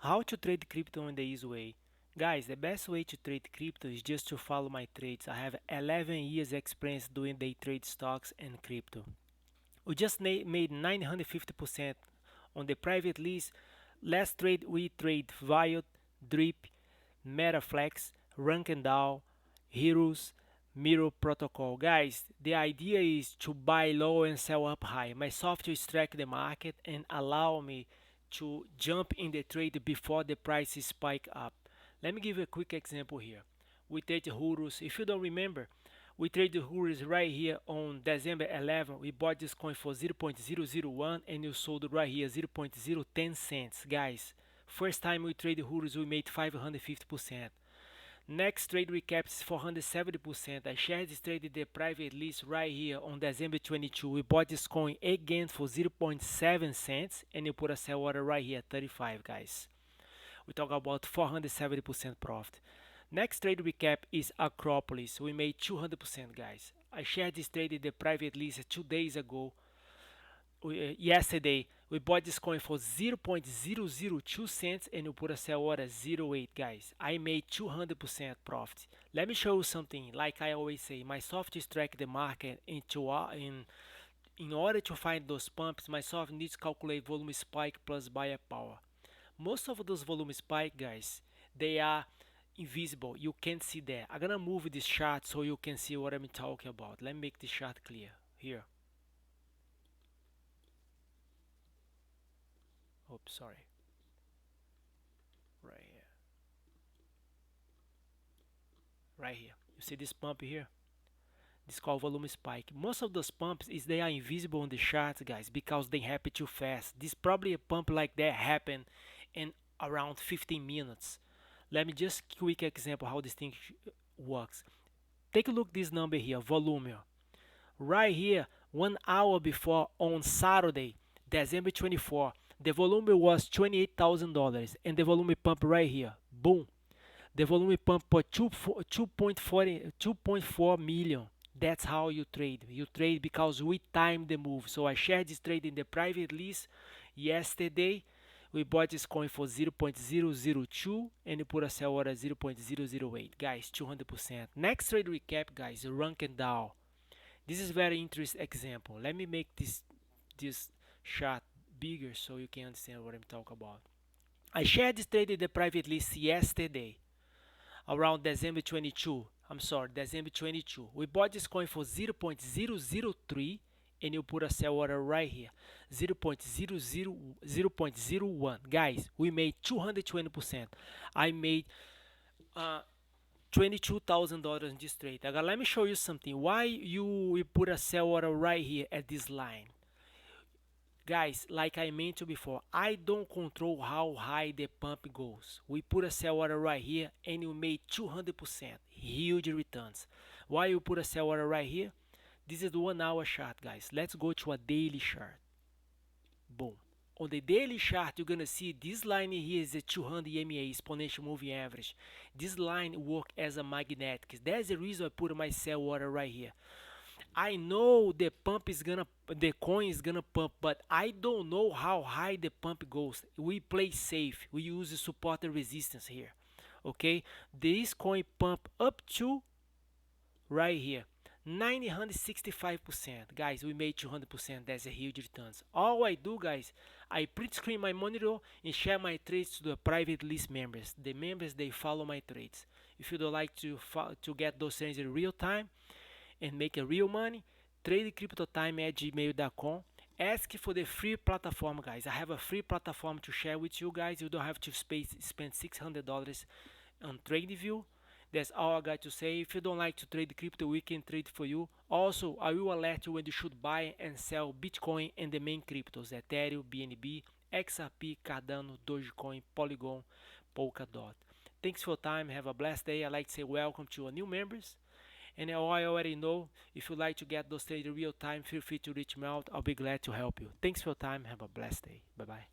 How to trade crypto in the easy way? Guys, the best way to trade crypto is just to follow my trades. I have 11 years experience doing day trade stocks and crypto. We just made 950% on the private list. Last trade we trade Riot, Drip, Metaflex, Rank Down, Heroes, Mirror Protocol. Guys, the idea is to buy low and sell up high. My software is track the market and allow me to jump in the trade before the price spike up. Let me give you a quick example here. We trade Horus. If you don't remember, we traded Horus right here on December 11. We bought this coin for 0.001 and you sold right here 0.010 cents. Guys, first time we traded Horus, we made 550%. Next trade recap is 470%. I shared this trade in the private list right here on December 22. We bought this coin again for 0.7 cents and you put a sell order right here 35, guys. We talk about 470% profit. Next trade recap is Acropolis. We made 200%, guys. I shared this trade in the private list 2 days ago. Yesterday we bought this coin for 0.002 cents and you put a sell order 0.8, guys. I made 200% profit. Let me show you something. Like I always say, my software track the market in order to find those pumps. My software needs to calculate volume spike plus buyer power. Most of those volume spike, guys, they are invisible. You can't see that. I'm gonna move this chart so you can see what I'm talking about. Let me make this chart clear here. Oops, sorry. Right here. Right here. You see this pump here? This is called volume spike. Most of those pumps is they are invisible on the charts, guys, because they happen too fast. This probably a pump like that happen in around 15 minutes. Let me just quick example how this thing works. Take a look this number here, volume. Right here, 1 hour before on Saturday, December 24, the volume was $28,000 and the volume pump right here, boom. The volume pump for 2.4 million. That's how you trade. You trade because we time the move. So I shared this trade in the private list yesterday. We bought this coin for 0.002 and you put a sell order 0.008. Guys, 200%. Next trade recap, guys, rank and down. This is very interesting example. Let me make this chart bigger so you can understand what I'm talking about. I shared this trade in the private list yesterday around December 22. I'm sorry, December 22. We bought this coin for 0.003 and you put a sell order right here 0.01. Guys, we made 220%. I made $22,000 in this trade. Now, let me show you something. Why we put a sell order right here at this line? Guys, like I mentioned before, I don't control how high the pump goes. We put a sell order right here and you made 200%. Huge returns. Why you put a sell order right here? This is the 1 hour chart, guys. Let's go to a daily chart. Boom. On the daily chart, you're gonna see this line here is a 200 EMA, exponential moving average. This line work as a magnetic. That's the reason I put my sell order right here. I know the coin is gonna pump, but I don't know how high the pump goes. We play safe. We use the support and resistance here. Okay, this coin pump up to right here 965%. Guys, we made 200%. That's a huge returns. All I do, guys, I print screen my monitor and share my trades to the private list members. The members, they follow my trades. If you don't like to get those trades in real time and make a real money, tradecryptotime@gmail.com. Ask for the free platform, guys. I have a free platform to share with you guys. You don't have to spend $600 on TradeView. That's all I got to say. If you don't like to trade crypto, we can trade for you. Also, I will alert you when you should buy and sell Bitcoin and the main cryptos: Ethereum, BNB, XRP, Cardano, Dogecoin, Polygon, Polkadot. Thanks for your time. Have a blessed day. I'd like to say welcome to our new members. And I already know, if you like to get those trades in real time, feel free to reach me out. I'll be glad to help you. Thanks for your time. Have a blessed day. Bye bye.